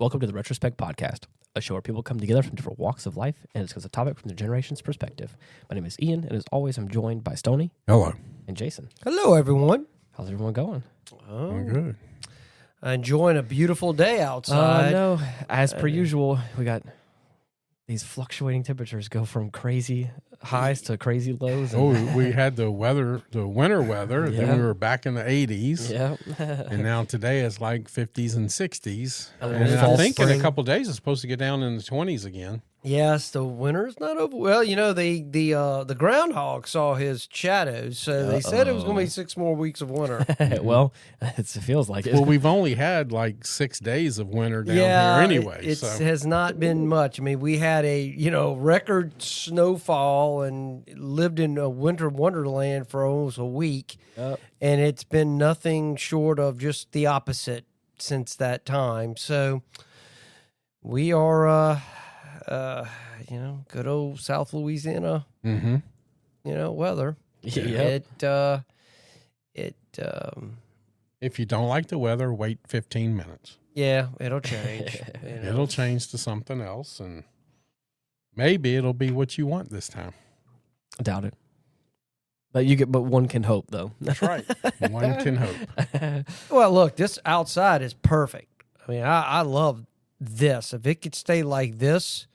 Welcome to the Retrospect podcast, a show where people come together from different walks of life and discuss a topic from their generation's perspective. My name is Ian, and as always, I'm joined by Stoney. Hello. And Jason. Hello, everyone. How's everyone going? I'm good. Enjoying a beautiful day outside. No, as per usual, we got these fluctuating temperatures go from crazy highs to crazy lows. Oh, we had the winter weather. Yeah. Then we were back in the 80s. Yeah. And now today it's like 50s and 60s. A little And I fall think in spring. a couple of days it's supposed to get down in the 20s again. Yes, the winter's not over. Well, you know, the groundhog saw his shadows, so they said it was going to be 6 more weeks of winter. Well, it feels like it. Well, we've only had like 6 days of winter down yeah, here anyway. it so has not been much. I mean, we had a record snowfall and lived in a winter wonderland for almost a week, Yep. and it's been nothing short of just the opposite since that time. So we are. Good old South Louisiana, weather. Yep. if you don't like the weather, wait 15 minutes. Yeah, it'll change. It'll change to something else, and maybe it'll be what you want this time. I doubt it. But one can hope, though. That's right. One can hope. Well, look, this outside is perfect. I mean, I love this. If it could stay like this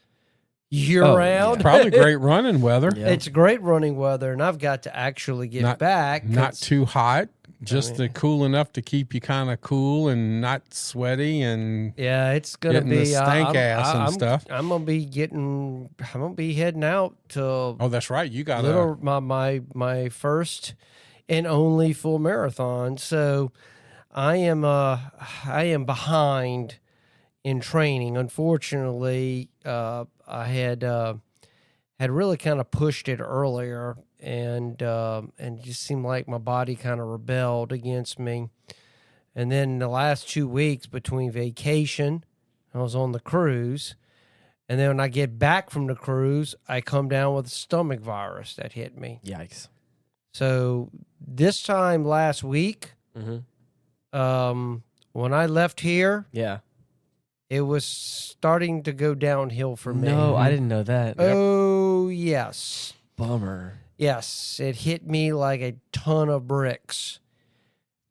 year round, Probably great running weather. Yeah. it's great running weather, and I've got to actually get back. Not too hot, just cool enough to keep you kind of cool and not sweaty and Yeah, it's gonna getting be the stank ass and stuff. I'm gonna be heading out to Oh, that's right. You got my first and only full marathon. So I am behind in training. Unfortunately, I had really kind of pushed it earlier, and it just seemed like my body kind of rebelled against me. And then the last 2 weeks between vacation, I was on the cruise, and then when I get back from the cruise, I come down with a stomach virus that hit me. Yikes. So this time last week, when I left here, Yeah. it was starting to go downhill for me. No, I didn't know that. Oh, yes. Bummer. Yes, it hit me like a ton of bricks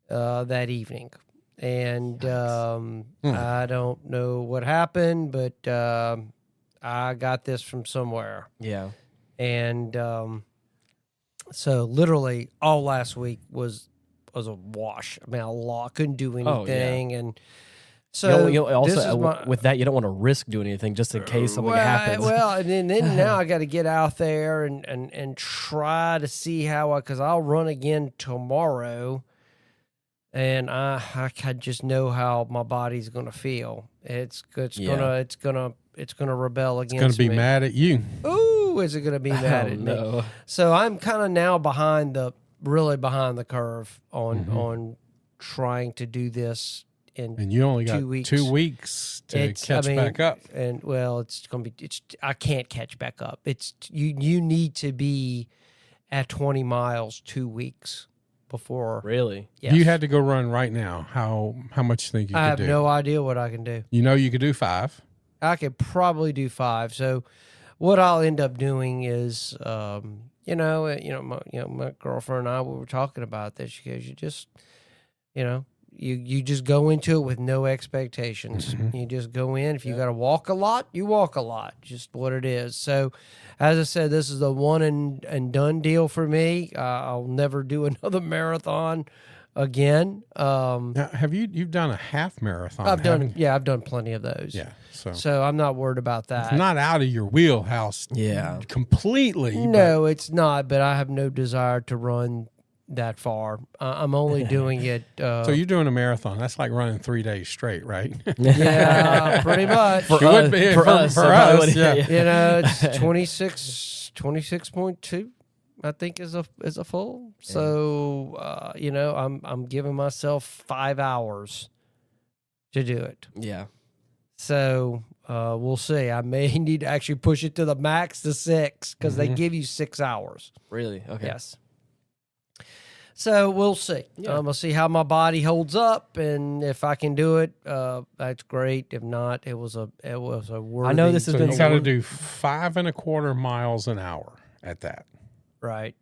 that evening. And I don't know what happened, but I got this from somewhere. Yeah. And so literally all last week was a wash. I mean, I couldn't do anything. And so with that, you don't want to risk doing anything just in case something happens. Well, and then now I got to get out there and try to see how because I'll run again tomorrow, and I just know how my body's going to feel. It's gonna rebel against me. It's going to be mad at you. Ooh, is it going to be mad at me? So I'm kind of now behind the curve on trying to do this. And you only got 2 weeks. 2 weeks to catch back up. And I can't catch back up. It's you need to be at 20 miles 2 weeks before. Really? Yes. You had to go run right now. How much you think you could do? I have no idea what I can do. You know you could do 5. I could probably do 5. So what I'll end up doing is my girlfriend and I, we were talking about this. She goes, you just You just go into it with no expectations. You just go in. If you got to walk a lot, you walk a lot. Just what it is. So, as I said, this is the one and done deal for me. I'll never do another marathon again. Now, you've done a half marathon? I've done plenty of those. Yeah. So I'm not worried about that. It's not out of your wheelhouse. Yeah. Completely. No, it's not. But I have no desire to run that far. I'm only doing it. So you're doing a marathon. That's like running 3 days straight, right? Yeah, pretty much. For us. Yeah. It's 26.2, I think is a full. Yeah. So I'm giving myself 5 hours to do it. Yeah. So we'll see. I may need to actually push it to the max to 6 because they give you 6 hours. Really? Okay. Yes. So we'll see. Yeah. We'll see how my body holds up, and if I can do it, that's great. If not, it was a worthy. I know this has So been you got to do 5.25 miles an hour at that. right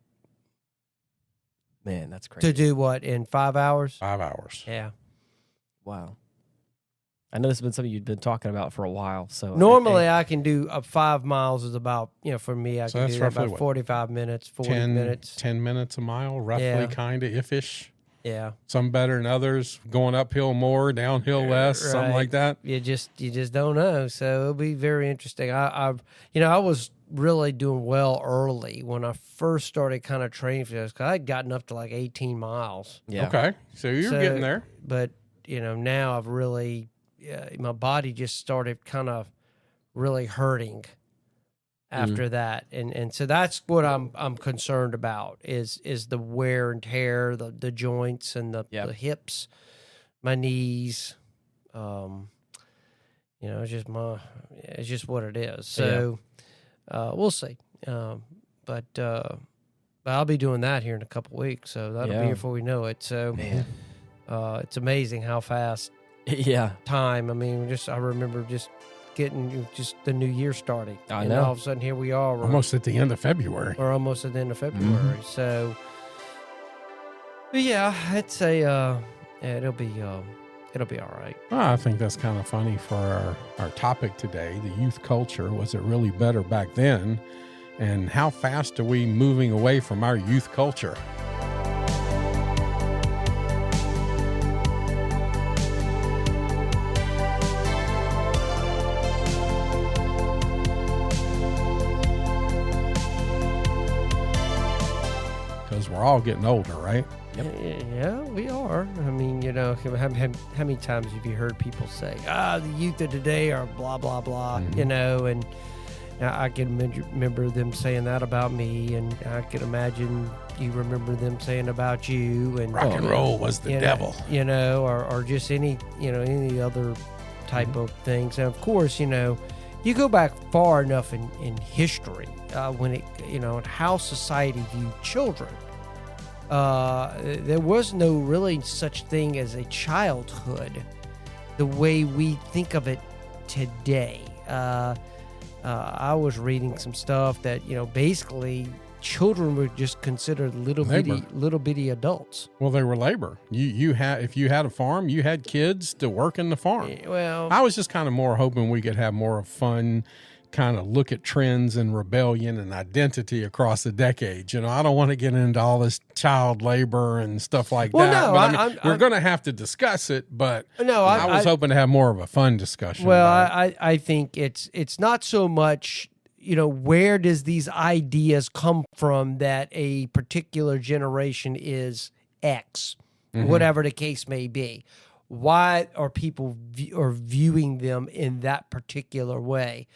Man, that's crazy. to do what in 5 hours. 5 hours. Yeah. Wow. I know this has been something you've been talking about for a while. So Normally, I can do 5 miles is about, for me, I So can that's do that roughly about what? 45 minutes, 40 10 minutes. 10 minutes a mile, roughly, Yeah. kind of, if-ish. Yeah. Some better than others, going uphill more, downhill less, something Right. like that. You just don't know. So it'll be very interesting. I was really doing well early when I first started kind of training for this, because I'd gotten up to like 18 miles. yeah. Okay, so you're So- getting there. But now I've really, my body just started kind of really hurting after that, and so that's what I'm concerned about is the wear and tear, the joints and the hips, my knees. It's just what it is. So we'll see. But I'll be doing that here in a couple weeks, so that'll be before we know it. So Man. it's amazing how fast Yeah. time. I mean, I remember just getting the new year starting. I and know. all of a sudden here we are. Almost at the end of February. We're almost at the end of February. So, but yeah, it's it'll be all right. Well, I think that's kind of funny for our topic today, the youth culture. Was it really better back then? And how fast are we moving away from our youth culture? Because we're all getting older, right? Yeah, we are. I mean, how many times have you heard people say, the youth of today are blah, blah, blah, and I can remember them saying that about me, and I can imagine you remember them saying about you. And Rock and roll was the devil. Or just any other type of things. And of course, you go back far enough in history when it, and how society viewed children. There was no really such thing as a childhood the way we think of it today. I was reading some stuff that basically children were just considered little bitty adults. Well, they were labor. If you had a farm, you had kids to work in the farm. Well, I was just kind of more hoping we could have more of fun, kind of look at trends and rebellion and identity across the decades. I don't want to get into all this child labor and stuff like that. No, but we're going to have to discuss it. But no, I was hoping to have more of a fun discussion. Well, about it. I think it's not so much, where does these ideas come from that a particular generation is X, whatever the case may be. Why are people viewing them in that particular way?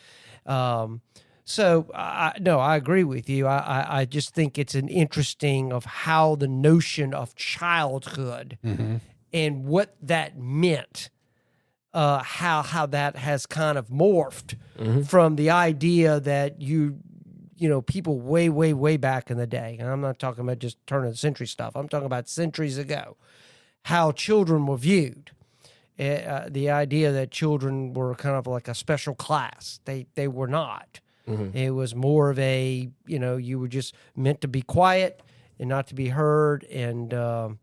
So I agree with you. I just think it's an interesting of how the notion of childhood and what that meant, how that has kind of morphed from the idea that people way back in the day, and I'm not talking about just turn of the century stuff. I'm talking about centuries ago, how children were viewed. The idea that children were kind of like a special class. They were not. It was more of a, you were just meant to be quiet and not to be heard. And well,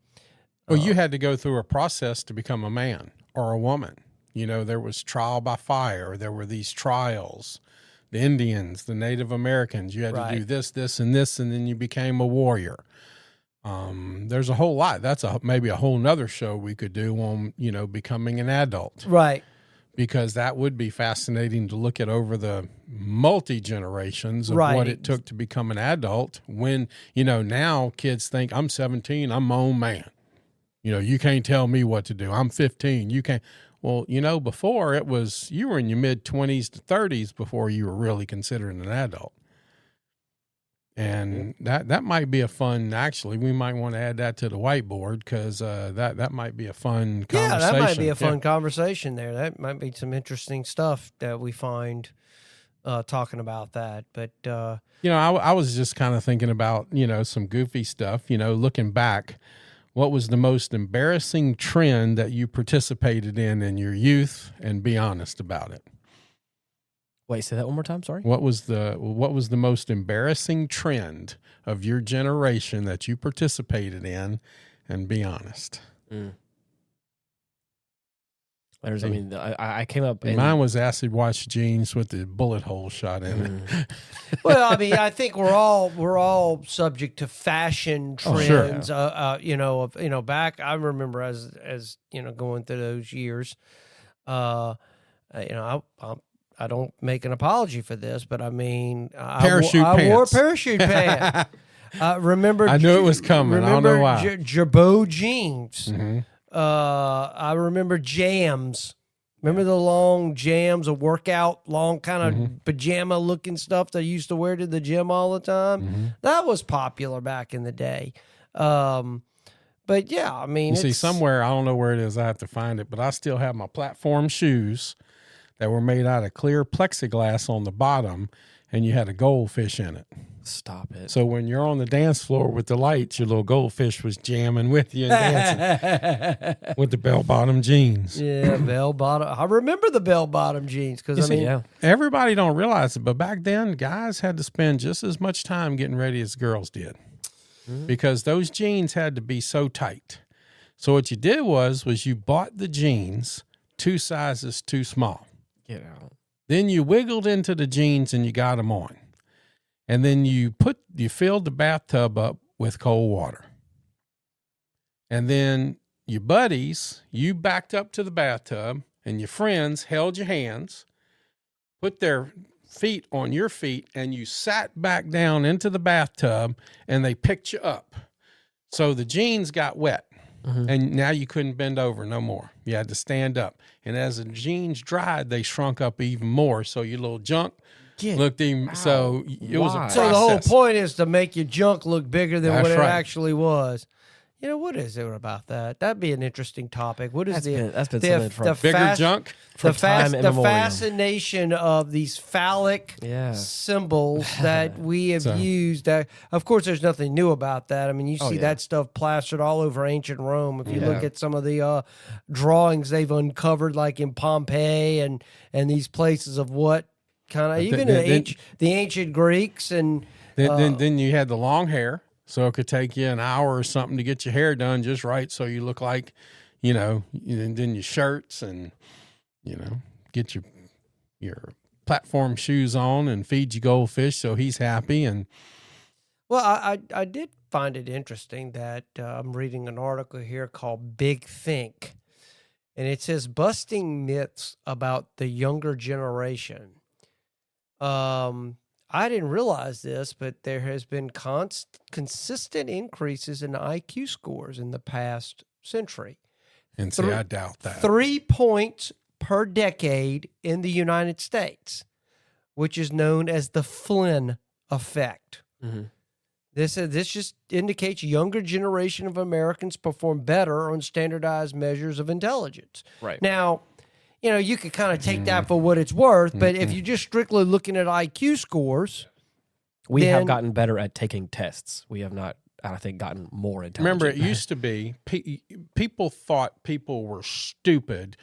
you had to go through a process to become a man or a woman. There was trial by fire. There were these trials. The Indians, the Native Americans, you had to do this, this, and this, and then you became a warrior. There's a whole lot. That's maybe a whole nother show we could do on, becoming an adult. right. Because that would be fascinating to look at over the multi-generations of what it took to become an adult. When, now kids think, I'm 17, I'm my own man. You can't tell me what to do. I'm 15, you can't. Well, before it was, you were in your mid-20s to 30s before you were really considered an adult. And that might be a fun, actually, we might want to add that to the whiteboard because that might be a fun conversation. Yeah, that might be a fun conversation there. That might be some interesting stuff that we find talking about that. But I was just kind of thinking about some goofy stuff. Looking back, what was the most embarrassing trend that you participated in your youth, and be honest about it. Wait, say that one more time. Sorry. What was the most embarrassing trend of your generation that you participated in, and be honest? I came up. Mine was acid wash jeans with the bullet hole shot in it. Well, I mean, I think we're all subject to fashion trends. Oh, Sure. Back I remember as going through those years. I don't make an apology for this, but I mean, I wore parachute pants. Remember, I knew it was coming. I don't know why. Jabot jeans. Mm-hmm. I remember jams. Remember the long jams, a workout, long kind of pajama looking stuff that I used to wear to the gym all the time. Mm-hmm. That was popular back in the day. But yeah, I mean, you see somewhere, I don't know where it is. I have to find it, but I still have my platform shoes that were made out of clear plexiglass on the bottom, and you had a goldfish in it. Stop it. So when you're on the dance floor with the lights, your little goldfish was jamming with you and dancing with the bell-bottom jeans. Yeah, bell-bottom. I remember the bell-bottom jeans because, everybody don't realize it, but back then, guys had to spend just as much time getting ready as girls did because those jeans had to be so tight. So what you did was you bought the jeans 2 sizes too small. Get out. Then you wiggled into the jeans and you got them on. And then you filled the bathtub up with cold water. And then your buddies, you backed up to the bathtub and your friends held your hands, put their feet on your feet, and you sat back down into the bathtub and they picked you up. So the jeans got wet. And now you couldn't bend over no more. You had to stand up. And as the jeans dried, they shrunk up even more. So your little junk looked even. So it was a process. So the whole point is to make your junk look bigger than what it right. actually was. What is it about that? That'd be an interesting topic. What is that's been something from bigger junk? The fascination of these phallic symbols that we have used. That, of course, there's nothing new about that. I mean, you see that stuff plastered all over ancient Rome. If you look at some of the drawings they've uncovered, like in Pompeii and these places of what kind of even the ancient Greeks and then you had the long hair. So it could take you an hour or something to get your hair done just right, so you look like, and then your shirts and, get your platform shoes on and feed your goldfish so he's happy. And well, I did find it interesting that I'm reading an article here called Big Think, and it says busting myths about the younger generation. I didn't realize this, but there has been consistent increases in IQ scores in the past century. And see, I doubt that. 3 points per decade in the United States, which is known as the Flynn effect. This just indicates younger generation of Americans perform better on standardized measures of intelligence. Right. Now, you could kind of take that for what it's worth, but if you're just strictly looking at IQ scores, we have gotten better at taking tests. We have not, I think, gotten more intelligent. Remember, it used to be people thought people were stupid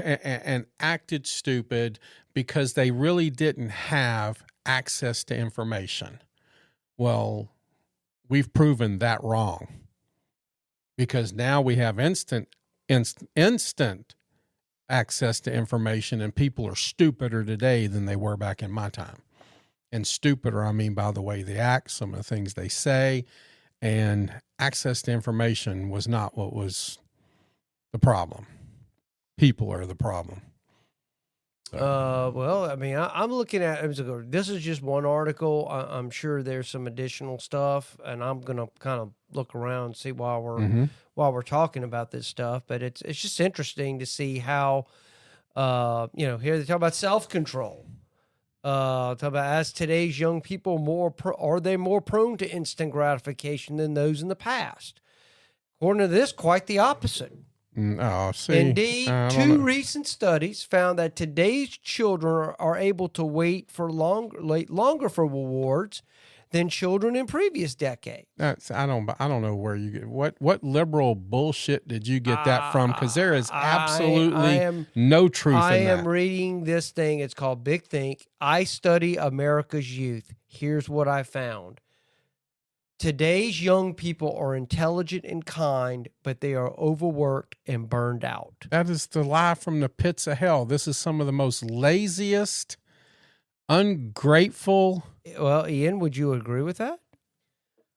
and acted stupid because they really didn't have access to information. Well, we've proven that wrong because now we have instant access to information, and people are stupider today than they were back in my time. And stupider, I mean, by the way they act, some of the things they say, and access to information was not what was the problem. People are the problem. Well, I mean, I'm looking at, this is just one article. I'm sure there's some additional stuff, and I'm going to kind of look around and see while we're talking about this stuff. But it's just interesting to see how, here they talk about self-control. Talk about, as today's young people are they more prone to instant gratification than those in the past? According to this, quite the opposite. Oh, see. Indeed, two recent studies found that today's children are able to wait longer for rewards than children in previous decades. I don't know where you get what liberal bullshit did you get that from? Because there is absolutely no truth in that. I am reading this thing. It's called Big Think. I study America's youth. Here's what I found. Today's young people are intelligent and kind, but they are overworked and burned out. That is the lie from the pits of hell. This is some of the most laziest, ungrateful. Well, Ian, would you agree with that?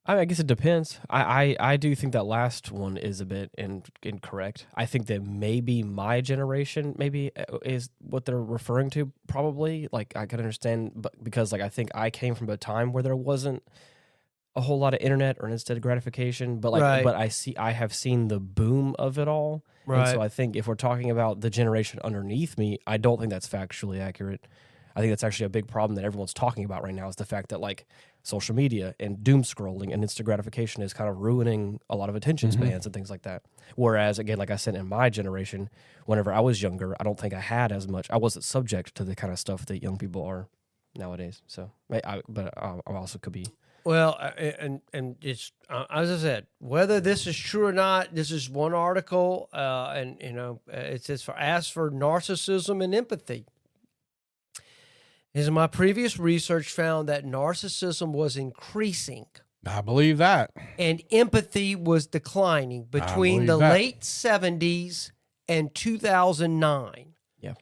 I guess it depends. I do think that last one is a bit incorrect. I think that maybe my generation maybe is what they're referring to. Probably, like I can understand, but because like I think I came from a time where there wasn't a whole lot of internet or instant gratification, but like, right. but I have seen the boom of it all. Right. And so I think if we're talking about the generation underneath me, I don't think that's factually accurate. I think that's actually a big problem that everyone's talking about right now is the fact that like social media and doom scrolling and instant gratification is kind of ruining a lot of attention spans and things like that. Whereas again, like I said, in my generation, whenever I was younger, I don't think I had as much. I wasn't subject to the kind of stuff that young people are nowadays. So, I also could be. Well, and it's as I said, whether this is true or not, this is one article, and it says as for narcissism and empathy. My previous research found that narcissism was increasing. I believe that. And empathy was declining between the late 70s and 2009. Yeah.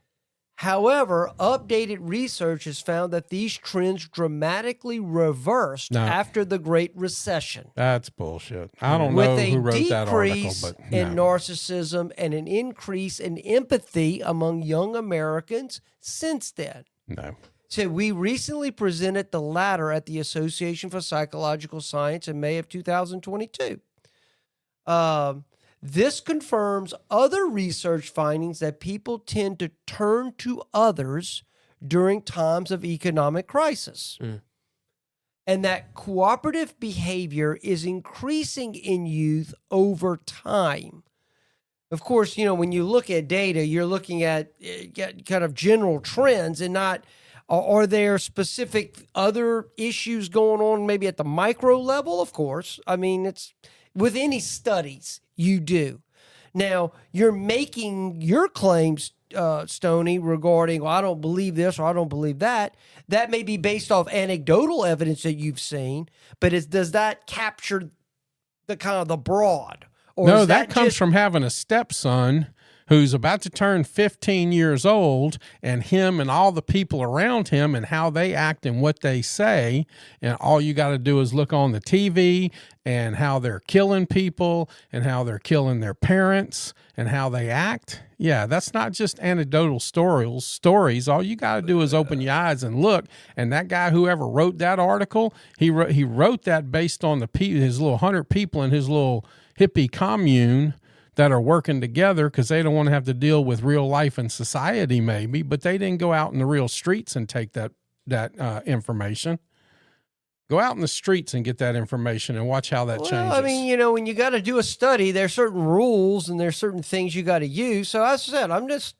However, updated research has found that these trends dramatically reversed after the Great Recession. That's bullshit. I don't know who wrote that article, but with a decrease in narcissism and an increase in empathy among young Americans since then. No. So we recently presented the latter at the Association for Psychological Science in May of 2022. This confirms other research findings that people tend to turn to others during times of economic crisis. And that cooperative behavior is increasing in youth over time. Of course, when you look at data, you're looking at kind of general trends and not, are there specific other issues going on maybe at the micro level? Of course. I mean, it's with any studies you do. Now, you're making your claims, Stoney, regarding, well, I don't believe this or I don't believe that. That may be based off anecdotal evidence that you've seen, but does that capture the kind of the broad? Or no, that comes from having a stepson who's about to turn 15 years old, and him and all the people around him and how they act and what they say. And all you got to do is look on the TV and how they're killing people and how they're killing their parents and how they act. Yeah, that's not just anecdotal stories. All you got to do is open your eyes and look. And that guy, whoever wrote that article, he wrote that based on his little 100 people in his little hippie commune that are working together because they don't want to have to deal with real life and society maybe, but they didn't go out in the real streets and take that information. Go out in the streets and get that information and watch how that changes. I mean, when you got to do a study, there's certain rules and there's certain things you got to use. So as I said, I'm just,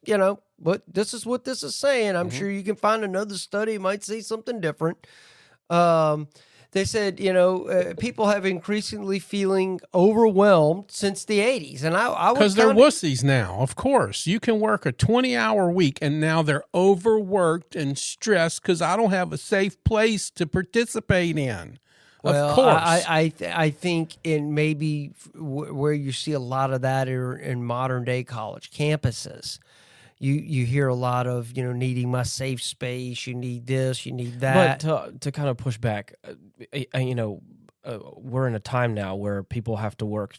but this is what this is saying. I'm sure you can find another study, might say something different. They said, people have increasingly feeling overwhelmed since the 80s. And I because they're wussies now, of course. You can work a 20-hour week, and now they're overworked and stressed because I don't have a safe place to participate in. Well, of course. I think in maybe where you see a lot of that are in modern-day college campuses. You hear a lot of, needing my safe space, you need this, you need that. But to kind of push back, we're in a time now where people have to work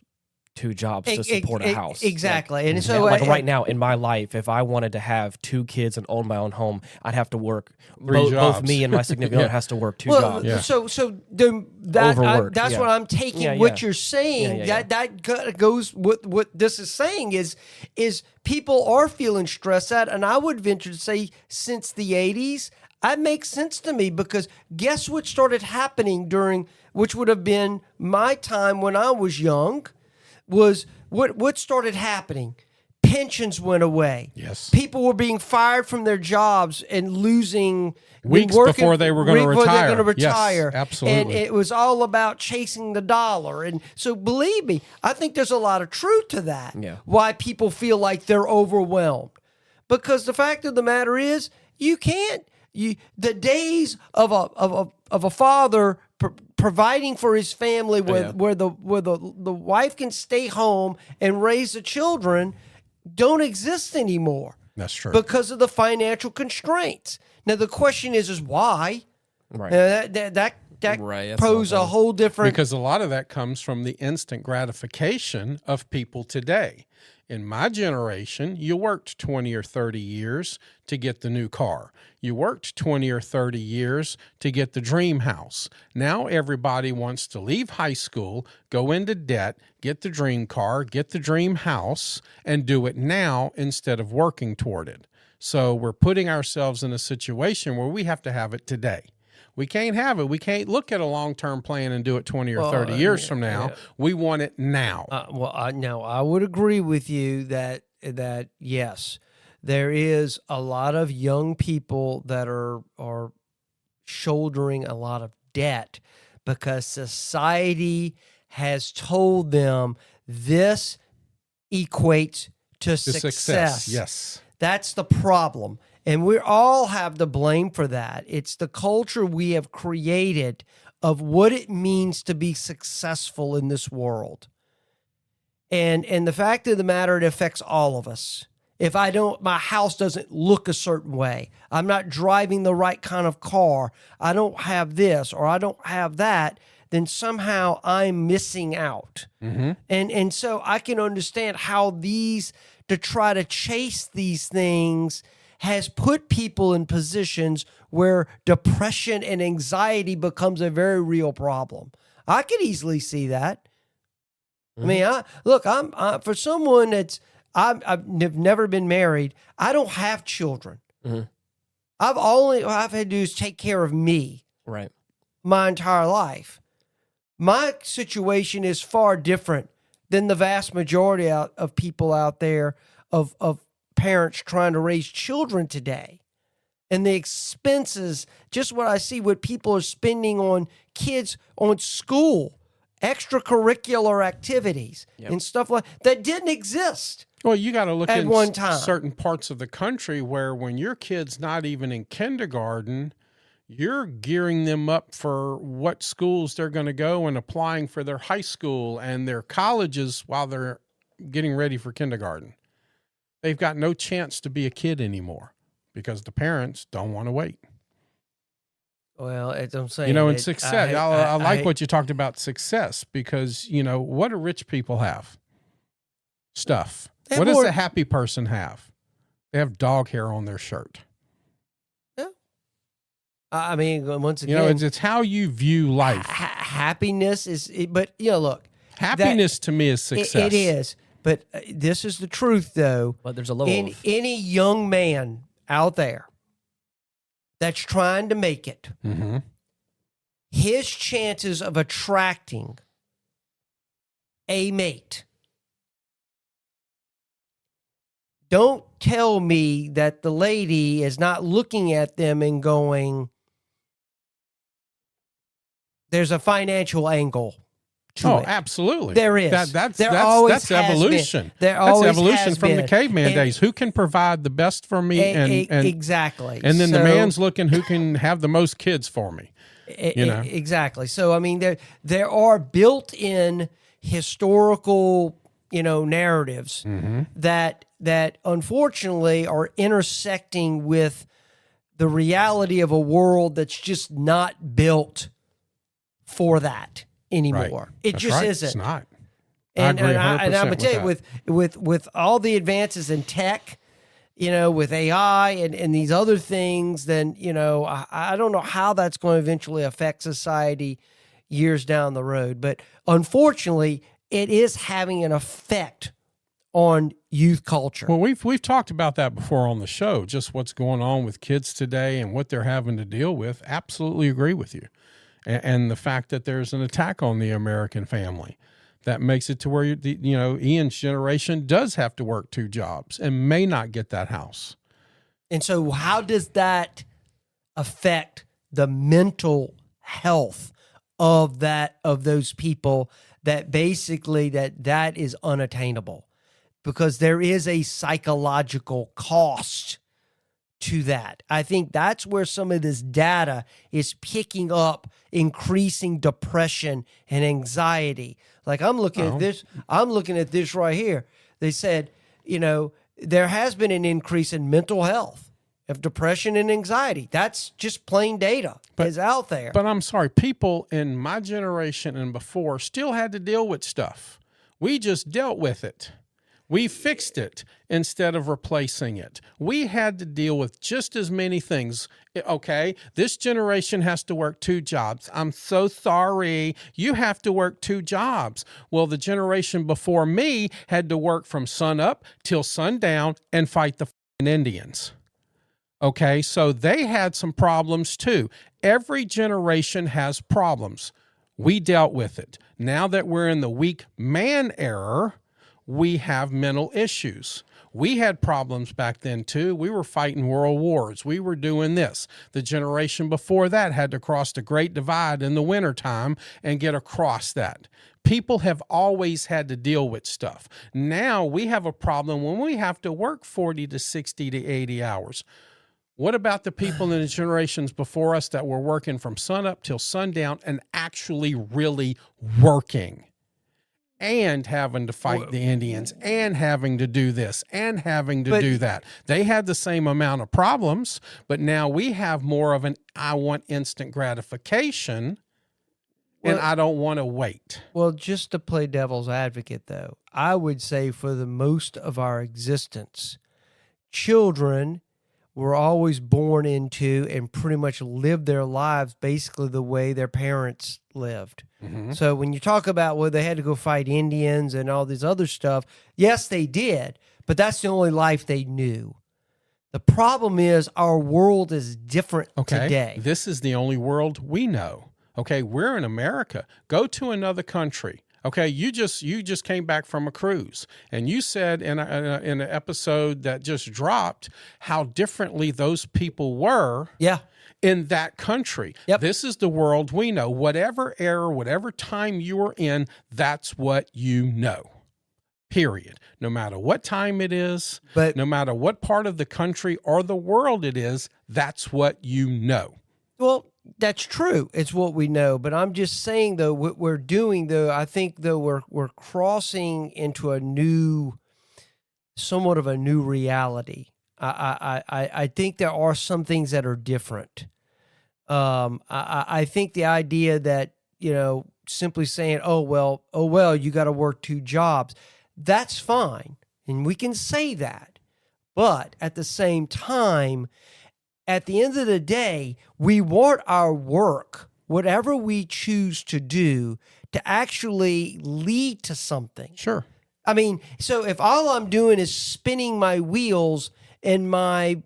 2 jobs to support a house. Exactly. And so right now in my life, if I wanted to have 2 kids and own my own home, I'd have to work. Both me and my significant other has to work 2 jobs. Yeah. So that's what I'm taking. What you're saying that goes with what this is saying is people are feeling stressed out, and I would venture to say since the 80s. That makes sense to me because guess what started happening which would have been my time when I was young. Was what started happening? pensions went away. Yes. People were being fired from their jobs and losing weeks before they were going to retire. Yes, absolutely. And it was all about chasing the dollar. And so believe me, I think there's a lot of truth to that. Yeah. Why people feel like they're overwhelmed. Because the fact of the matter is, you can't. The days of a father providing for his family, where the wife can stay home and raise the children, don't exist anymore. That's true. Because of the financial constraints. Now the question is why? Right. That pose a whole different. Because a lot of that comes from the instant gratification of people today. In my generation, you worked 20 or 30 years to get the new car. You worked 20 or 30 years to get the dream house. Now everybody wants to leave high school, go into debt, get the dream car, get the dream house, and do it now instead of working toward it. So we're putting ourselves in a situation where we have to have it today. We can't have it. We can't look at a long-term plan and do it 20 or 30 years from now. We want it now. Now I would agree with you that yes, there is a lot of young people that are shouldering a lot of debt because society has told them this equates to success. Yes. That's the problem. And we all have the blame for that. It's the culture we have created of what it means to be successful in this world. And the fact of the matter, it affects all of us. If my house doesn't look a certain way, I'm not driving the right kind of car, I don't have this or I don't have that, then somehow I'm missing out. Mm-hmm. And so I can understand how to try to chase these things has put people in positions where depression and anxiety becomes a very real problem. I could easily see that. Mm-hmm. I mean, I'm for someone that's I've never been married. I don't have children. Mm-hmm. All I've had to do is take care of me. Right. My entire life. My situation is far different than the vast majority of people out there of parents trying to raise children today. And the expenses, just what I see, what people are spending on kids, on school, extracurricular activities, and stuff like that didn't exist. Well, you got to look at in one time. Certain parts of the country where when your kid's not even in kindergarten, you're gearing them up for what schools they're going to go and applying for their high school and their colleges while they're getting ready for kindergarten. They've got no chance to be a kid anymore because the parents don't want to wait. Well, as I'm saying, in success, I like what you talked about success because, what do rich people have? Stuff. What does a happy person have? They have dog hair on their shirt. Yeah. I mean, once again, it's how you view life. Happiness but look. Happiness to me is success. It is. But this is the truth, though. But there's a level of any young man out there that's trying to make it, mm-hmm. his chances of attracting a mate. Don't tell me that the lady is not looking at them and going, there's a financial angle. Oh, absolutely. There is. That's evolution. That's evolution from the caveman days. Who can provide the best for me? And exactly. And then the man's looking who can have the most kids for me. Exactly. So, I mean, there are built-in historical, narratives mm-hmm. that unfortunately are intersecting with the reality of a world that's just not built for that anymore. Right. It just isn't. It's not. And I'm gonna tell you, with all the advances in tech, with AI and these other things, then I don't know how that's going to eventually affect society years down the road. But unfortunately, it is having an effect on youth culture. Well, we've talked about that before on the show. Just what's going on with kids today and what they're having to deal with. Absolutely agree with you. And the fact that there's an attack on the American family, that makes it to where, Ian's generation does have to work 2 jobs and may not get that house. And so how does that affect the mental health of those people that basically that is unattainable? Because there is a psychological cost to that. I think that's where some of this data is picking up increasing depression and anxiety. Like I'm looking at this right here. They said, there has been an increase in mental health of depression and anxiety. That's just plain data is out there. But I'm sorry, people in my generation and before still had to deal with stuff. We just dealt with it. We fixed it instead of replacing it. We had to deal with just as many things. Okay, this generation has to work 2 jobs. I'm so sorry. You have to work 2 jobs. Well, the generation before me had to work from sun up till sundown and fight the Indians. Okay, so they had some problems too. Every generation has problems. We dealt with it. Now that we're in the weak man era, we have mental issues. We had problems back then too. We were fighting world wars. We were doing this. The generation before that had to cross the Great Divide in the wintertime and get across that. People have always had to deal with stuff. Now we have a problem when we have to work 40 to 60 to 80 hours. What about the people in the generations before us that were working from sunup till sundown and actually really working? And having to fight the Indians and having to do this and having to do that. They had the same amount of problems, but now we have more of an I want instant gratification and I don't want to wait. Well, just to play devil's advocate, though, I would say for the most of our existence, children were always born into and pretty much lived their lives basically the way their parents lived. Mm-hmm. So when you talk about they had to go fight Indians and all this other stuff, yes, they did, but that's the only life they knew. The problem is our world is different today. This is the only world we know. Okay, we're in America. Go to another country. Okay, you just came back from a cruise, and you said in an episode that just dropped how differently those people were. Yeah. In that country. Yep. This is the world we know. Whatever era, whatever time you are in, that's what you know. Period. No matter what time it is, no matter what part of the country or the world it is, that's what you know. Well, that's true. It's what we know. But I'm just saying, though, what we're doing, though, I think, though, we're crossing into somewhat of a new reality. I think there are some things that are different. I think the idea that, simply saying, oh, well, you got to work 2 jobs, that's fine. And we can say that. But at the same time, at the end of the day, we want our work, whatever we choose to do, to actually lead to something. Sure. I mean, so if all I'm doing is spinning my wheels and my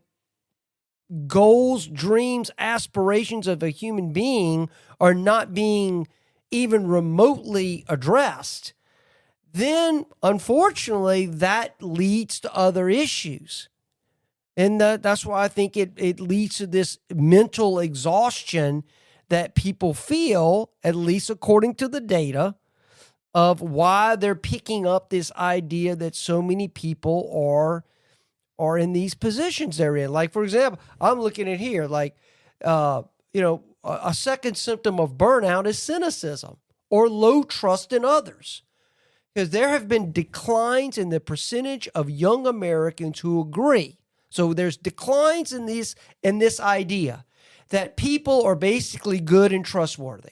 goals, dreams, aspirations of a human being are not being even remotely addressed, then unfortunately that leads to other issues. And that's why I think it leads to this mental exhaustion that people feel, at least according to the data, of why they're picking up this idea that so many people are in these positions they're in. Like, for example, I'm looking at here, like, a second symptom of burnout is cynicism or low trust in others. Because there have been declines in the percentage of young Americans who agree. So there's declines in this idea that people are basically good and trustworthy.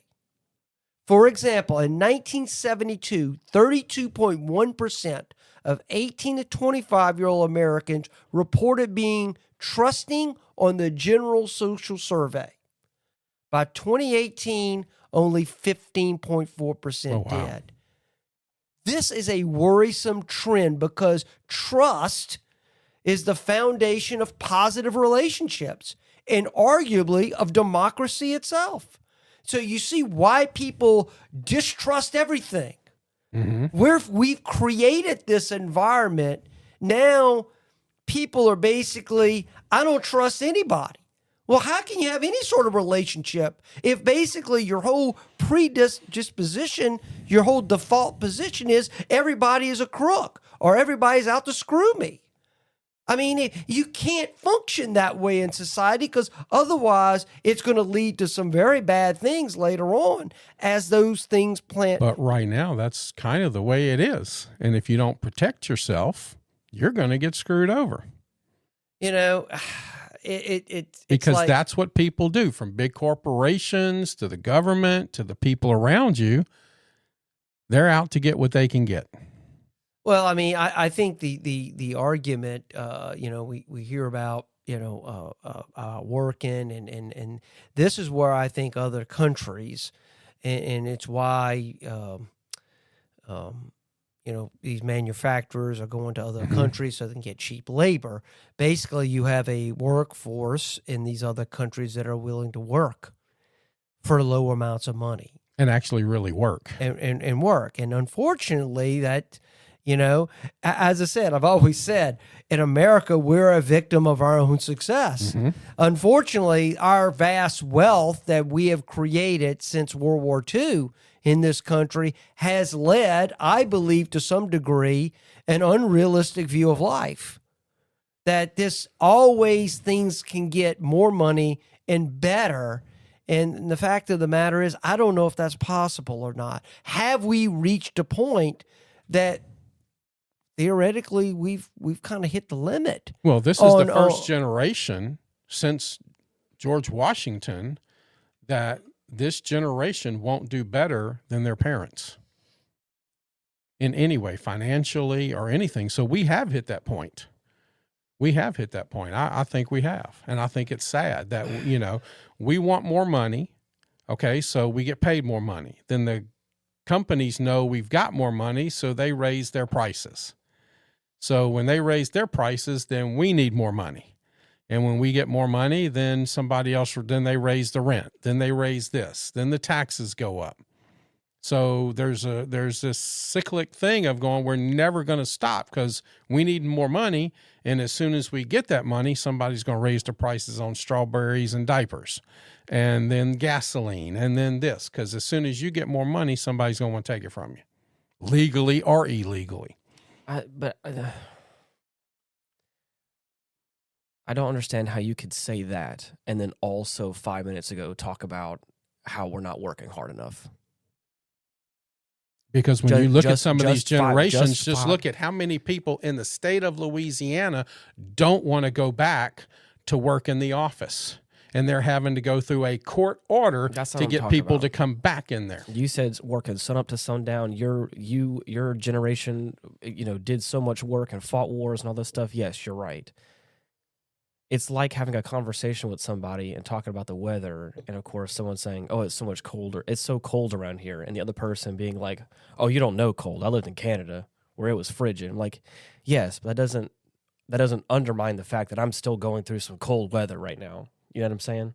For example, in 1972, 32.1% of 18 to 25-year-old Americans reported being trusting on the General Social Survey. By 2018, only 15.4% did. This is a worrisome trend because trust is the foundation of positive relationships and arguably of democracy itself. So you see why people distrust everything. We've created this environment. Now people are basically, I don't trust anybody. Well, how can you have any sort of relationship if basically your whole predisposition, your whole default position is everybody is a crook or everybody's out to screw me? I mean, you can't function that way in society because otherwise it's going to lead to some very bad things later on as those things plant. But right now, that's kind of the way it is. And if you don't protect yourself, you're going to get screwed over. You know, it's because like, that's what people do, from big corporations to the government to the people around you. They're out to get what they can get. Well, I mean, I think the argument, we hear about, working and this is where I think other countries, and it's why, these manufacturers are going to other countries so they can get cheap labor. Basically, you have a workforce in these other countries that are willing to work for low amounts of money. And actually really work. And work. And unfortunately, that... as I said, I've always said, in America, we're a victim of our own success. Unfortunately, our vast wealth that we have created since World War II in this country has led, I believe, to some degree, an unrealistic view of life. That this always things can get more money and better. And the fact of the matter is, I don't know if that's possible or not. Have we reached a point that theoretically, we've kind of hit the limit? Well, this is the first generation since George Washington that this generation won't do better than their parents in any way, financially or anything. So we have hit that point. We have hit that point. I think we have. And I think it's sad that, we want more money. Okay, so we get paid more money. Then the companies know we've got more money, so they raise their prices. So when they raise their prices, then we need more money. And when we get more money, then somebody else, then they raise the rent, then they raise this, then the taxes go up. So there's this cyclic thing of going, we're never going to stop because we need more money. And as soon as we get that money, somebody's going to raise the prices on strawberries and diapers and then gasoline and then this, because as soon as you get more money, somebody's going to want to take it from you, legally or illegally. I don't understand how you could say that and then also 5 minutes ago talk about how we're not working hard enough. Because when you look at some of these generations, just look at how many people in the state of Louisiana don't want to go back to work in the office. And they're having to go through a court order to get people to come back in there. You said working sun up to sundown. Your generation, did so much work and fought wars and all this stuff. Yes, you're right. It's like having a conversation with somebody and talking about the weather, and of course, someone saying, "Oh, it's so much colder. It's so cold around here," and the other person being like, "Oh, you don't know cold. I lived in Canada where it was frigid." I'm like, yes, but that doesn't undermine the fact that I'm still going through some cold weather right now. You know what I'm saying?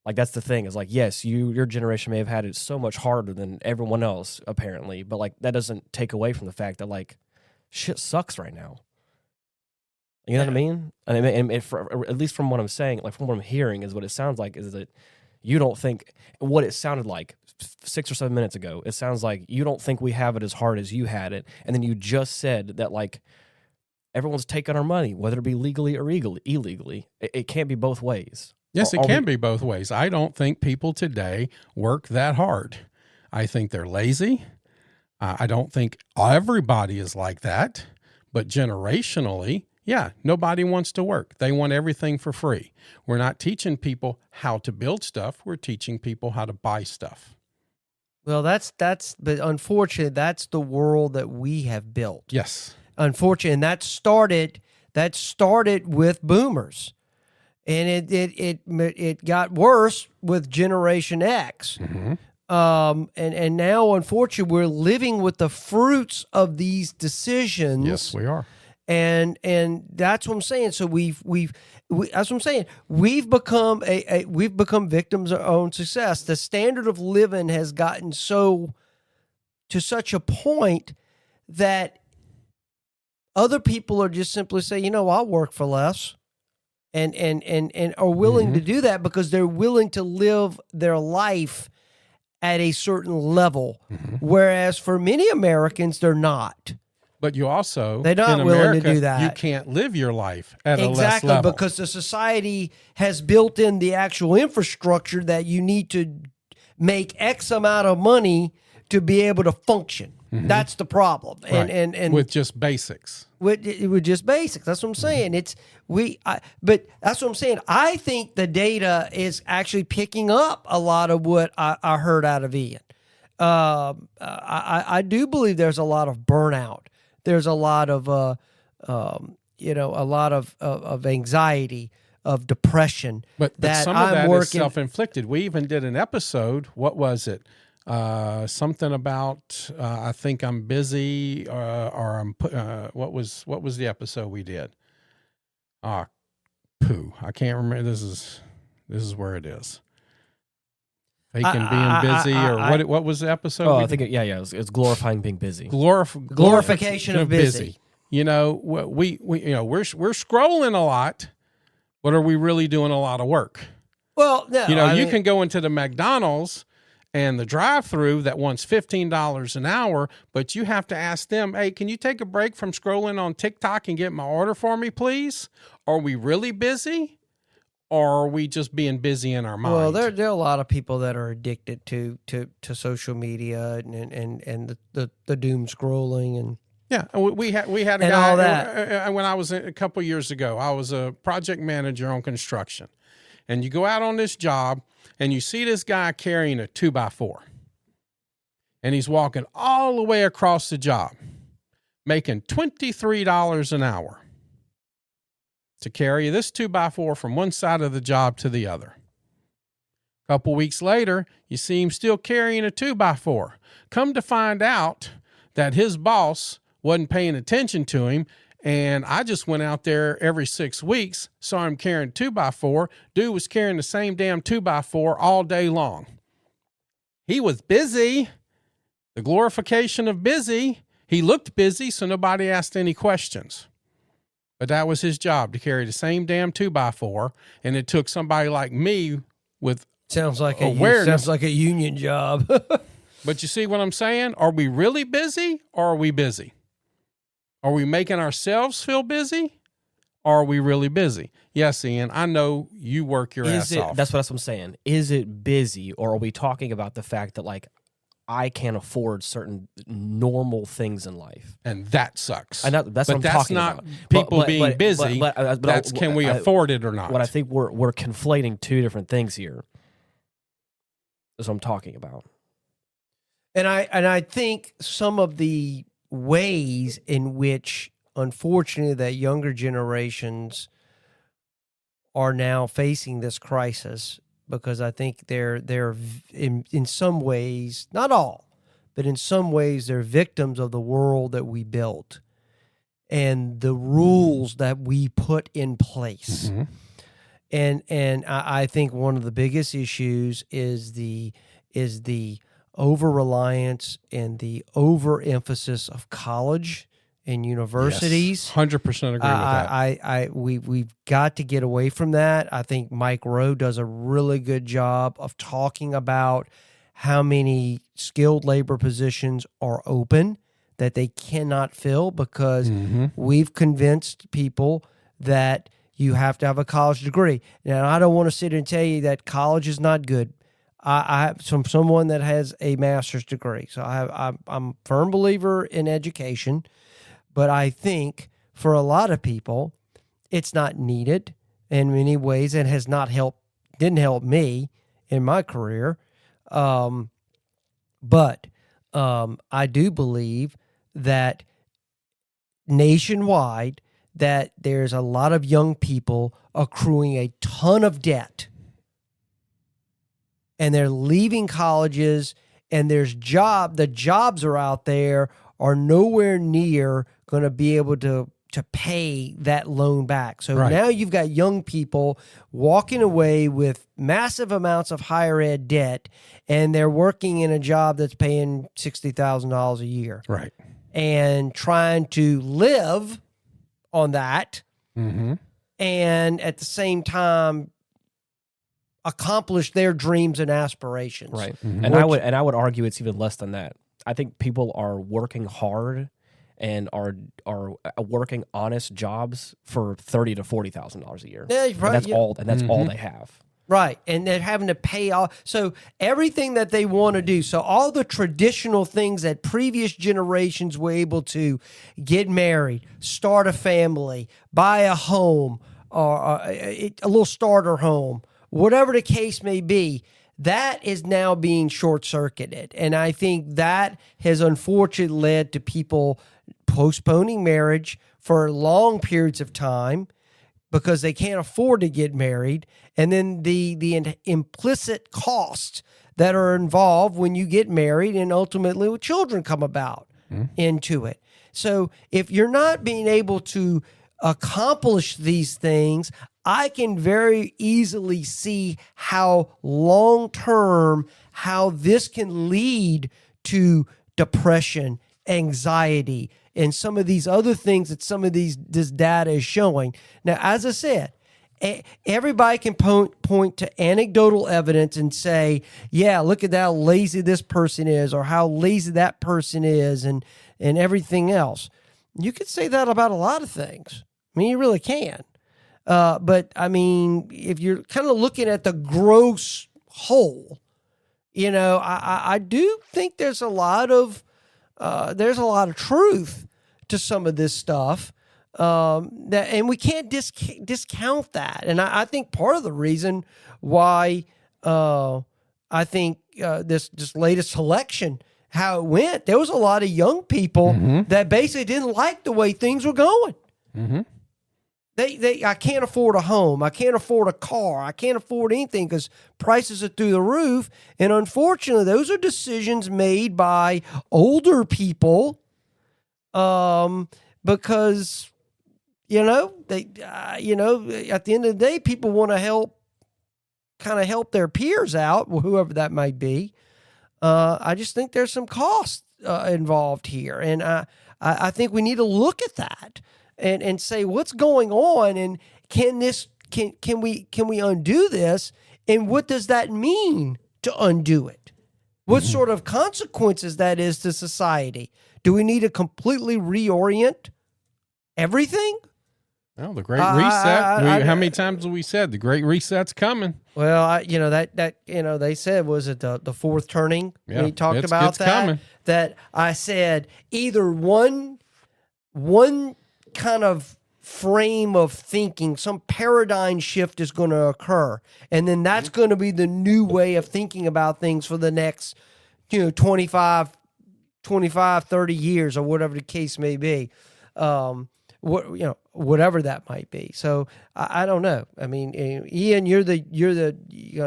Like, that's the thing, is like, yes, your generation may have had it so much harder than everyone else, apparently, but like, that doesn't take away from the fact that like shit sucks right now. You know what I mean? And at least from what I'm saying, like from what I'm hearing, is what it sounds like is that you don't think what it sounded like 6 or 7 minutes ago. It sounds like you don't think we have it as hard as you had it. And then you just said that like everyone's taking our money, whether it be legally or illegally. It can't be both ways. Yes, it can be both ways. I don't think people today work that hard. I think they're lazy. I don't think everybody is like that, but generationally, yeah, nobody wants to work. They want everything for free. We're not teaching people how to build stuff. We're teaching people how to buy stuff. Well, but unfortunately, that's the world that we have built. Yes. Unfortunately, and that started with boomers. And it got worse with Generation X. Mm-hmm. And now, unfortunately, we're living with the fruits of these decisions. Yes, we are. And that's what I'm saying. So that's what I'm saying. We've become victims of our own success. The standard of living has gotten so to such a point that other people are just simply saying, I'll work for less, and are willing to do that because they're willing to live their life at a certain level, whereas for many Americans, they're not. But you also, they're not in willing America, to do that. You can't live your life at a less Exactly, level. because the society has built in the actual infrastructure that you need to make X amount of money to be able to function. That's the problem. Right. And with just basics. With just basics. That's what I'm saying. But that's what I'm saying. I think the data is actually picking up a lot of what I heard out of Ian. I do believe there's a lot of burnout. There's a lot of a lot of anxiety, of depression. But that some of I'm that working, is self-inflicted. We even did an episode. What was it? Something about I think I'm busy, or I'm. What was the episode we did? I can't remember. This is where it is. Faking being busy, or what was the episode? Oh, I think it's glorifying being busy. Glorification of busy. We we're scrolling a lot, but are we really doing a lot of work? Well, no. You can go into the McDonald's and the drive-through that wants $15 an hour, but you have to ask them, hey, can you take a break from scrolling on TikTok and get my order for me, please? Are we really busy, or are we just being busy in our mind? Well, there are a lot of people that are addicted to social media and the doom scrolling and. Yeah, we had a guy all that. When I was a couple years ago. I was a project manager on construction, and you go out on this job and you see this guy carrying a 2x4, and he's walking all the way across the job, making $23 an hour to carry this 2x4 from one side of the job to the other. A couple weeks later, you see him still carrying a 2x4. Come to find out that his boss wasn't paying attention to him, and I just went out there every 6 weeks, saw him carrying 2x4. Dude was carrying the same damn 2x4 all day long. He was busy. The glorification of busy. He looked busy, so nobody asked any questions. But that was his job, to carry the same damn 2x4, and it took somebody like me with awareness. Sounds like a union job. But you see what I'm saying? Are we really busy, or are we busy? Are we making ourselves feel busy, or are we really busy? Yes, Ian, I know you work your ass off. That's what I'm saying. Is it busy, or are we talking about the fact that, like, I can't afford certain normal things in life? And that sucks. That's what I'm talking about. People being busy. That's can we afford it or not? What I think we're conflating two different things here. That's what I'm talking about. And I think some of the ways in which, unfortunately, that younger generations are now facing this crisis, because I think they're in some ways, not all, but in some ways, they're victims of the world that we built and the rules that we put in place. And I think one of the biggest issues is the over-reliance and the overemphasis of college and universities. Yes, 100% agree with that. We've got to get away from that. I think Mike Rowe does a really good job of talking about how many skilled labor positions are open that they cannot fill because we've convinced people that you have to have a college degree. Now, I don't want to sit and tell you that college is not good. I have from someone that has a master's degree. So I'm a firm believer in education, but I think for a lot of people, it's not needed in many ways and didn't help me in my career. But I do believe that nationwide, that there's a lot of young people accruing a ton of debt. And they're leaving colleges, and the jobs are out there are nowhere near going to be able to pay that loan back. So Right. now you've got young people walking away with massive amounts of higher ed debt, and they're working in a job that's paying $60,000 a year. Right. And trying to live on that, Mm-hmm. and at the same time accomplish their dreams and aspirations. Right. Mm-hmm. And I would argue it's even less than that. I think people are working hard and are working honest jobs for $30,000 to $40,000 a year. Yeah, And that's all. And that's all they have. Right. And they're having to pay off. So everything that they want to do. So all the traditional things that previous generations were able to get married, start a family, buy a home, or a little starter home, whatever the case may be, that is now being short-circuited. And I think that has unfortunately led to people postponing marriage for long periods of time because they can't afford to get married. And then the implicit costs that are involved when you get married and ultimately when children come about into it. So if you're not being able to accomplish these things, I can very easily see how long-term, how this can lead to depression, anxiety, and some of these other things that this data is showing. Now, as I said, everybody can point to anecdotal evidence and say, yeah, look at how lazy this person is or how lazy that person is and everything else. You could say that about a lot of things. I mean, you really can. But, I mean, if you're kind of looking at the gross whole, I do think there's a lot of truth to some of this stuff. And we can't discount that. And I think part of the reason why I think this latest election, how it went, there was a lot of young people that basically didn't like the way things were going. Mm-hmm. I can't afford a home. I can't afford a car. I can't afford anything because prices are through the roof. And unfortunately, those are decisions made by older people because, they, at the end of the day, people want to help their peers out, whoever that might be. I just think there's some cost involved here. And I think we need to look at that. And say what's going on, and can we undo this, and what does that mean to undo it? What sort of consequences that is to society? Do we need to completely reorient everything? Well, the Great Reset. How many times have we said the Great Reset's coming? Well, they said, was it the fourth turning? Yeah, we talked about it's that. Coming. That I said either one kind of frame of thinking, some paradigm shift is going to occur. And then that's going to be the new way of thinking about things for the next, 25, 30 years or whatever the case may be. Whatever that might be. So I don't know. I mean, Ian, you're the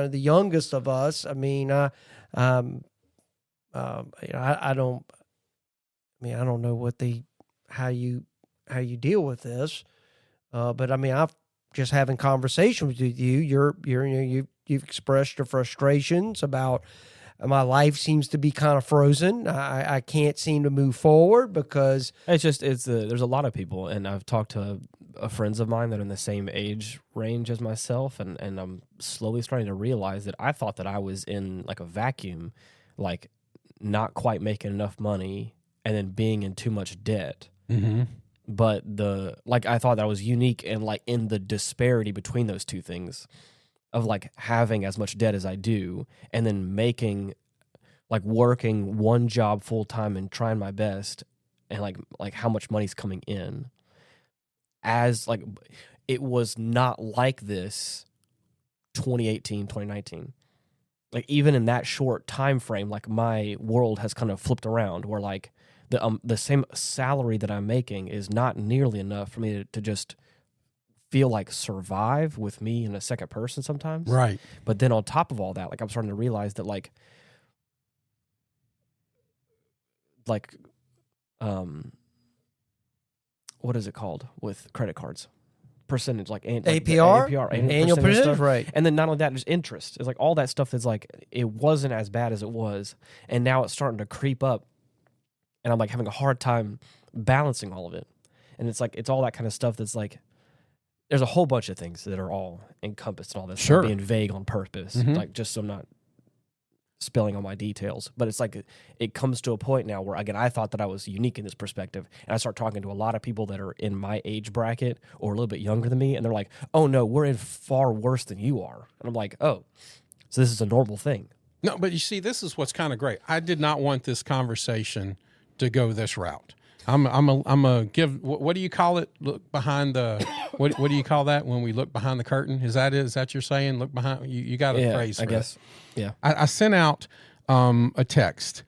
the youngest of us. I mean, I don't know how you deal with this. But I mean, I've just having conversations with you. You've expressed your frustrations about my life seems to be kind of frozen. I can't seem to move forward because there's a lot of people, and I've talked to friends of mine that are in the same age range as myself, and I'm slowly starting to realize that I thought that I was in like a vacuum, like not quite making enough money and then being in too much debt. Mm-hmm. But I thought that was unique and like in the disparity between those two things of like having as much debt as I do and then working one job full time and trying my best and like how much money's coming in. As like it was not like this 2018, 2019. Like even in that short time frame, like my world has kind of flipped around where like the same salary that I'm making is not nearly enough for me to just feel like survive with me in a second person sometimes. Right. But then on top of all that, like I'm starting to realize that like what is it called with credit cards? Percentage, like APR, APR, annual percentage rate. And then not only that, just interest. It's like all that stuff that's like it wasn't as bad as it was, and now it's starting to creep up, and I'm like having a hard time balancing all of it. And it's like it's all that kind of stuff that's like there's a whole bunch of things that are all encompassed in all this. Sure. I'm being vague on purpose, like just so I'm not spilling all my details. But it's like it comes to a point now where, again, I thought that I was unique in this perspective, and I start talking to a lot of people that are in my age bracket or a little bit younger than me, and they're like, oh no, we're in far worse than you are. And I'm like, oh, so this is a normal thing. No, but you see, this is what's kind of great. I did not want this conversation to go this route. I'm a give. What do you call it? Look behind the. What do you call that when we look behind the curtain? Is that you're saying? Look behind. You got a phrase. I guess. Yeah. I sent out a text.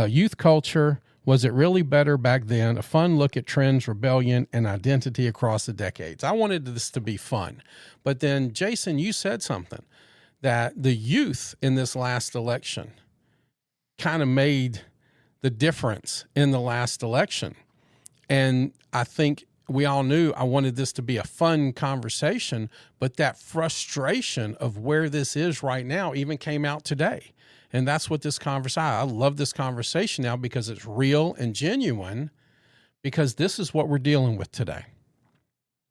Youth culture, was it really better back then? A fun look at trends, rebellion, and identity across the decades. I wanted this to be fun, but then Jason, you said something that the youth in this last election kind of made the difference in the last election. And I think we all knew I wanted this to be a fun conversation, but that frustration of where this is right now even came out today. And that's what this conversation, I love this conversation now because it's real and genuine, because this is what we're dealing with today.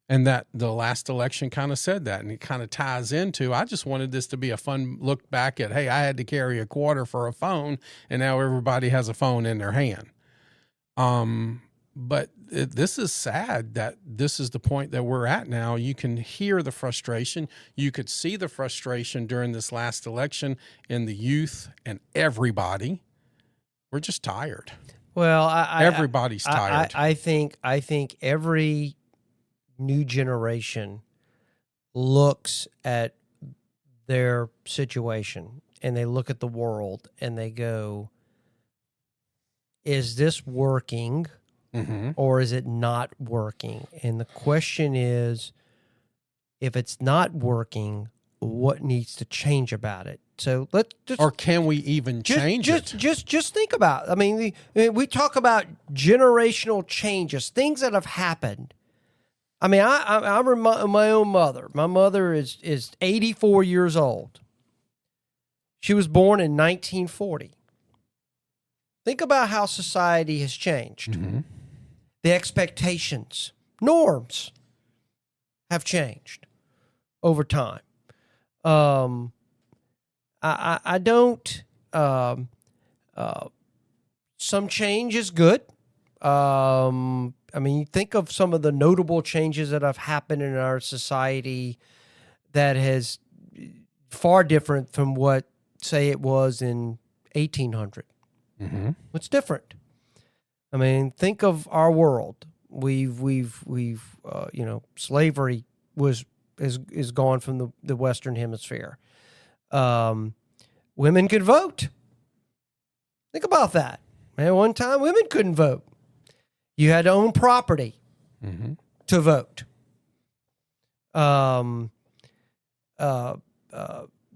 And that the last election kind of said that, and it kind of ties into, I just wanted this to be a fun look back at, hey, I had to carry a quarter for a phone, and now everybody has a phone in their hand. But this is sad that this is the point that we're at now. You can hear the frustration. You could see the frustration during this last election in the youth and everybody. We're just tired. Well, everybody's tired. I think every new generation looks at their situation and they look at the world and they go, is this working? Or is it not working? And the question is, if it's not working, what needs to change about it? So let's just, or can we even change it? Just think about it. I mean, we talk about generational changes, things that have happened. I mean, I remember my own mother. My mother is 84 years old. She was born in 1940. Think about how society has changed. The expectations, norms have changed over time. I don't. Some change is good. I mean, think of some of the notable changes that have happened in our society that has far different from what, say, it was in 1800. What's different? I mean, think of our world. We've slavery is gone from the Western Hemisphere. Women could vote. Think about that. Man, one time women couldn't vote. You had to own property to vote.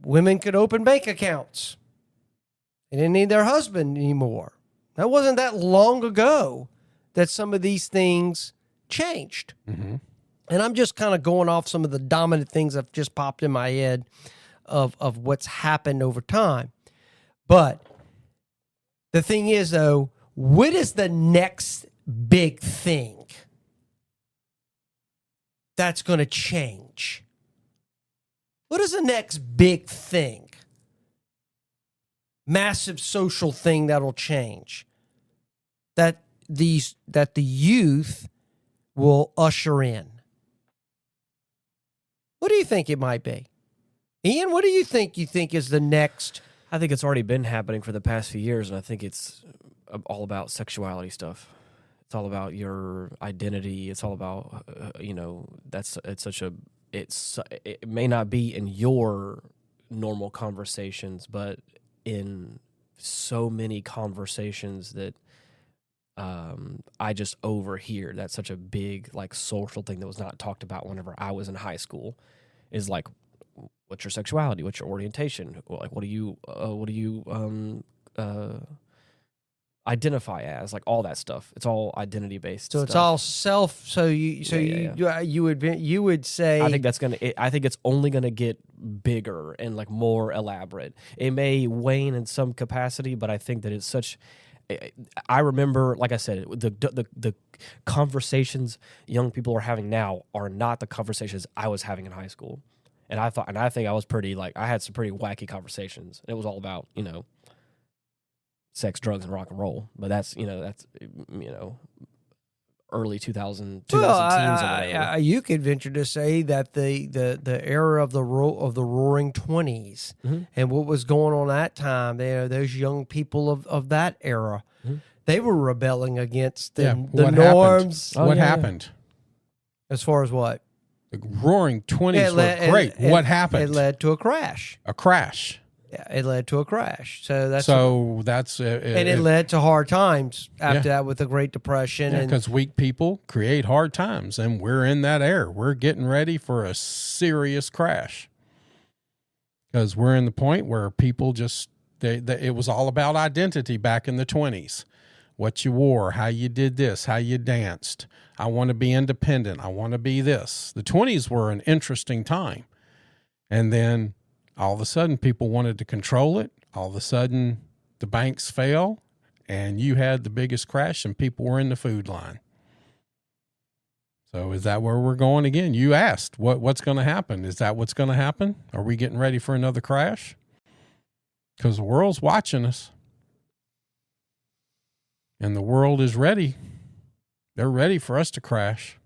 Women could open bank accounts. They didn't need their husband anymore. That wasn't that long ago that some of these things changed. And I'm just kind of going off some of the dominant things that have just popped in my head of what's happened over time. But the thing is, though, what is the next big thing that's going to change? What is the next big thing? Massive social thing that'll change, that the youth will usher in. What do you think it might be? Ian, what do you think is the next? I think it's already been happening for the past few years, and I think it's all about sexuality stuff. It's all about your identity. It's all about it may not be in your normal conversations, but in so many conversations that I just overhear. That's such a big social thing that was not talked about whenever I was in high school. Is like, what's your sexuality? What's your orientation? Like, what do you identify as, like all that stuff. It's all identity based. So it's all self. So you would say. I think I think it's only gonna get bigger and like more elaborate. It may wane in some capacity, but I think that it's such. I remember, like I said, the conversations young people are having now are not the conversations I was having in high school, and I think I was pretty I had some pretty wacky conversations. It was all about sex, drugs, and rock and roll. But that's early 2000 teens or whatever. You could venture to say that the era of the Roaring '20s and what was going on that time, those young people of that era, they were rebelling against the norms. What happened? As far as what? The Roaring '20s were great. What happened? It led to a crash. A crash. Yeah, it led to a crash. So that's and it led to hard times after that with the Great Depression. Because weak people create hard times, and we're in that era. We're getting ready for a serious crash because we're in the point where people just it was all about identity back in the 20s. What you wore, how you did this, how you danced. I want to be independent. I want to be this. The 20s were an interesting time, and then all of a sudden, people wanted to control it. All of a sudden, the banks fell, and you had the biggest crash, and people were in the food line. So is that where we're going again? You asked, what's going to happen? Is that what's going to happen? Are we getting ready for another crash? Because the world's watching us, and the world is ready. They're ready for us to crash.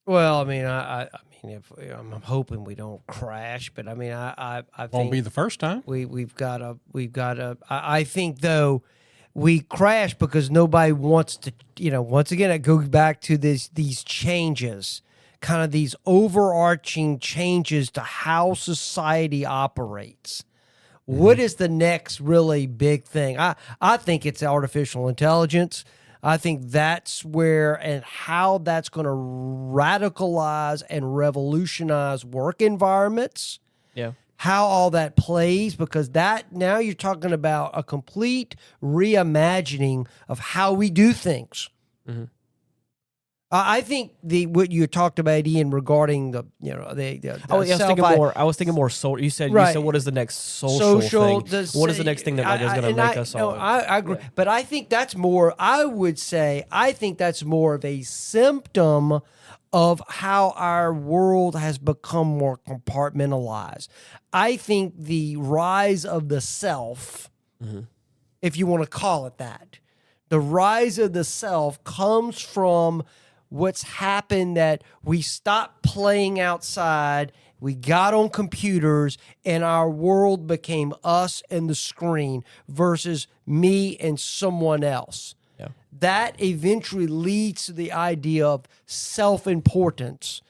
Well, I mean, I'm hoping we don't crash, but I mean, I think won't be the first time. We've got to. I think though, we crash because nobody wants to. Once again, it goes back to these changes, kind of these overarching changes to how society operates. What is the next really big thing? I think it's artificial intelligence. I think that's where and how that's going to radicalize and revolutionize work environments. Yeah. How all that plays, because that now you're talking about a complete reimagining of how we do things. Mm-hmm. I think what you talked about, Ian, regarding the I was thinking more social. You said what is the next social thing? What is the next thing that is going to make us all? I agree, but I think that's more. I would say I think that's more of a symptom of how our world has become more compartmentalized. I think the rise of the self, if you want to call it that, the rise of the self comes from what's happened, that we stopped playing outside, we got on computers, and our world became us and the screen versus me and someone else. Yeah. That eventually leads to the idea of self-importance,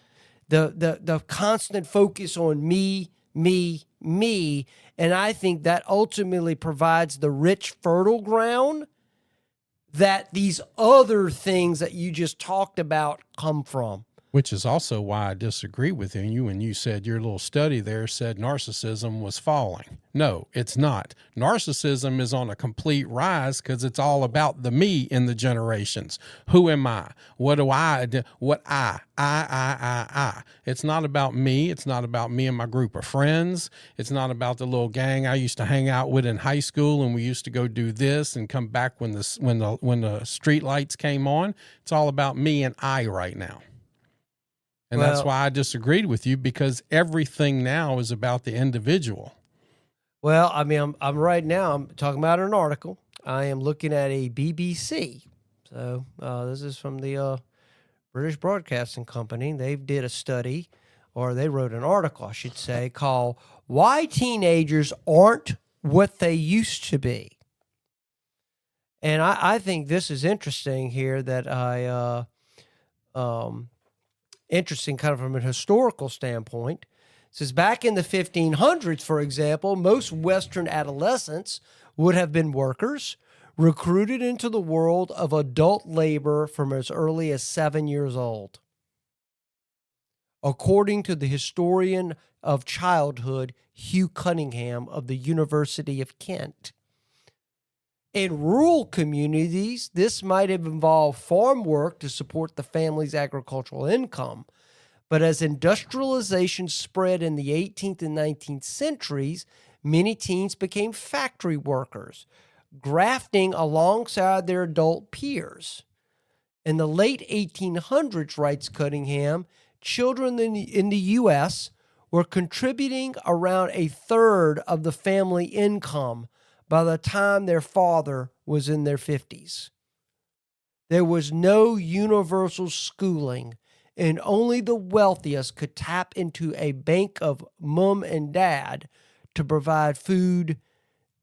the constant focus on me, and I think that ultimately provides the rich, fertile ground that these other things that you just talked about come from. Which is also why I disagree with you when you said your little study there said narcissism was falling. No, it's not. Narcissism is on a complete rise because it's all about the me in the generations. Who am I? What do I do? What I. It's not about me. It's not about me and my group of friends. It's not about the little gang I used to hang out with in high school, and we used to go do this and come back when the street lights came on. It's all about me and I right now. And that's why I disagreed with you, because everything now is about the individual. Well, I mean, I'm talking about an article. I am looking at a BBC. So this is from the British Broadcasting Company. They did a study, or they wrote an article, I should say, called "Why Teenagers Aren't What They Used to Be." And I think this is interesting here, that interesting kind of from a historical standpoint. It says back in the 1500s, for example, most Western adolescents would have been workers recruited into the world of adult labor from as early as 7 years old. According to the historian of childhood, Hugh Cunningham of the University of Kent. In rural communities, this might have involved farm work to support the family's agricultural income. But as industrialization spread in the 18th and 19th centuries, many teens became factory workers, grafting alongside their adult peers. In the late 1800s, writes Cunningham, children in the U.S. were contributing around a third of the family income by the time their father was in their 50s. There was no universal schooling, and only the wealthiest could tap into a bank of mom and dad to provide food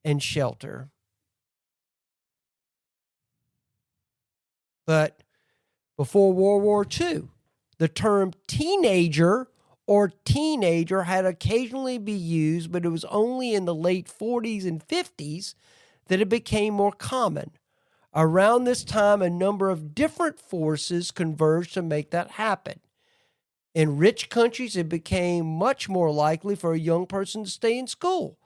and shelter. But before World War II, the term teenager or teenager had occasionally been used, but it was only in the late 40s and 50s that it became more common. Around this time, a number of different forces converged to make that happen. In rich countries, it became much more likely for a young person to stay in school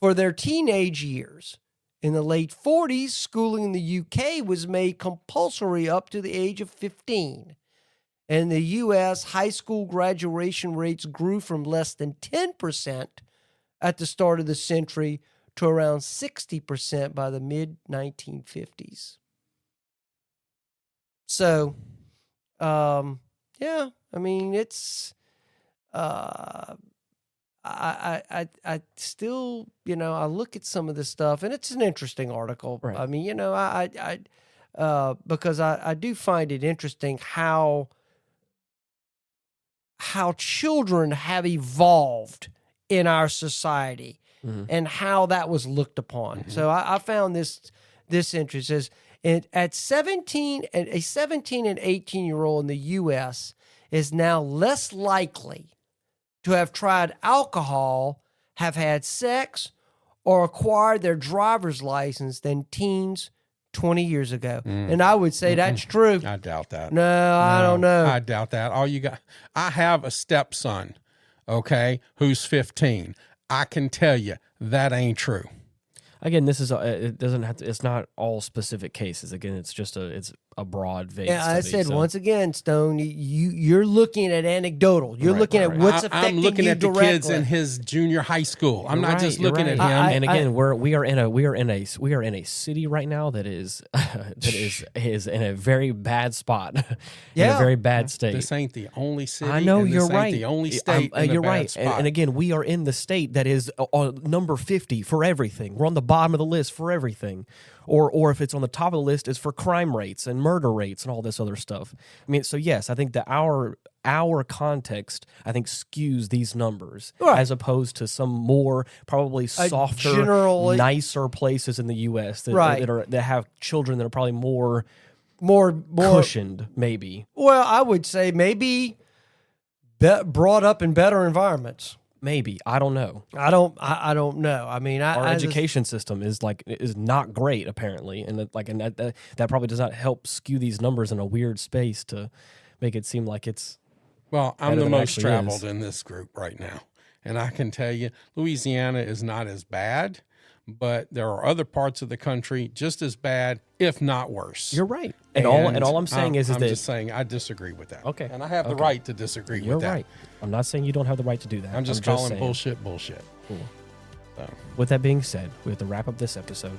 for their teenage years. In the late 40s, schooling in the UK was made compulsory up to the age of 15. In the U.S., high school graduation rates grew from less than 10% at the start of the century to around 60% by the mid-1950s. So, yeah, I mean, it's, I still, I look at some of this stuff, and it's an interesting article. Right. I mean, because I do find it interesting how children have evolved in our society and how that was looked upon. Mm-hmm. So I found this interesting. At 17, a 17 and 18-year-old in the U.S. is now less likely to have tried alcohol, have had sex, or acquired their driver's license than teens 20 years ago. And I would say that's true. I doubt that. No, I don't know. I doubt that. I have a stepson, okay, who's 15. I can tell you that ain't true. Again, this is it doesn't have to. It's not all specific cases. Again, it's just it's a broad vague. Yeah, study, I said once again, Stone. You're looking at anecdotal. You're looking at what's affecting I'm looking you at the directly. kids in his junior high school. I'm not just looking at him. And again, we are in a city right now that is in a very bad spot. In a very bad state. This ain't the only city. I know, you're right. The only state. You're right. And again, we are in the state that is number 50 for everything. We're on the bottom of the list for everything. Or if it's on the top of the list, it's for crime rates and murder rates and all this other stuff. I mean, so yes, I think that our context, I think, skews these numbers as opposed to some more probably softer, nicer places in the U.S. that have children that are probably more cushioned, maybe. Well, I would say maybe brought up in better environments. Maybe. I don't know. I don't know. I mean, our education system is not great apparently, and that probably does not help skew these numbers in a weird space to make it seem like it's. Well, I'm the most traveled in this group right now, and I can tell you, Louisiana is not as bad, but there are other parts of the country just as bad, if not worse. You're right. And all I'm saying is I'm that just saying I disagree with that. Okay. And I have the right to disagree with that. You're right. I'm not saying you don't have the right to do that. I'm just calling bullshit. Cool. So. With that being said, we have to wrap up this episode.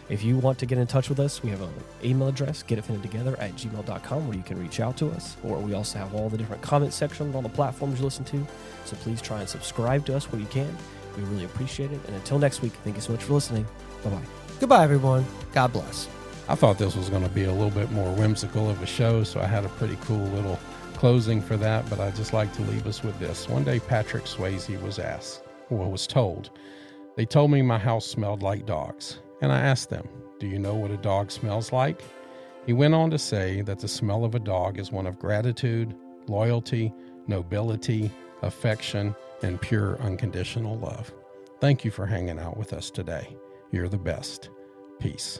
If you want to get in touch with us, we have an email address, getitfittingtogether@gmail.com, where you can reach out to us. Or we also have all the different comment sections on the platforms you listen to. So please try and subscribe to us where you can. We really appreciate it. And until next week, thank you so much for listening. Bye-bye. Goodbye, everyone. God bless. I thought this was going to be a little bit more whimsical of a show, so I had a pretty cool little closing for that, but I'd just like to leave us with this. One day, Patrick Swayze was told, they told me my house smelled like dogs, and I asked them, do you know what a dog smells like? He went on to say that the smell of a dog is one of gratitude, loyalty, nobility, affection, and pure unconditional love. Thank you for hanging out with us today. You're the best. Peace.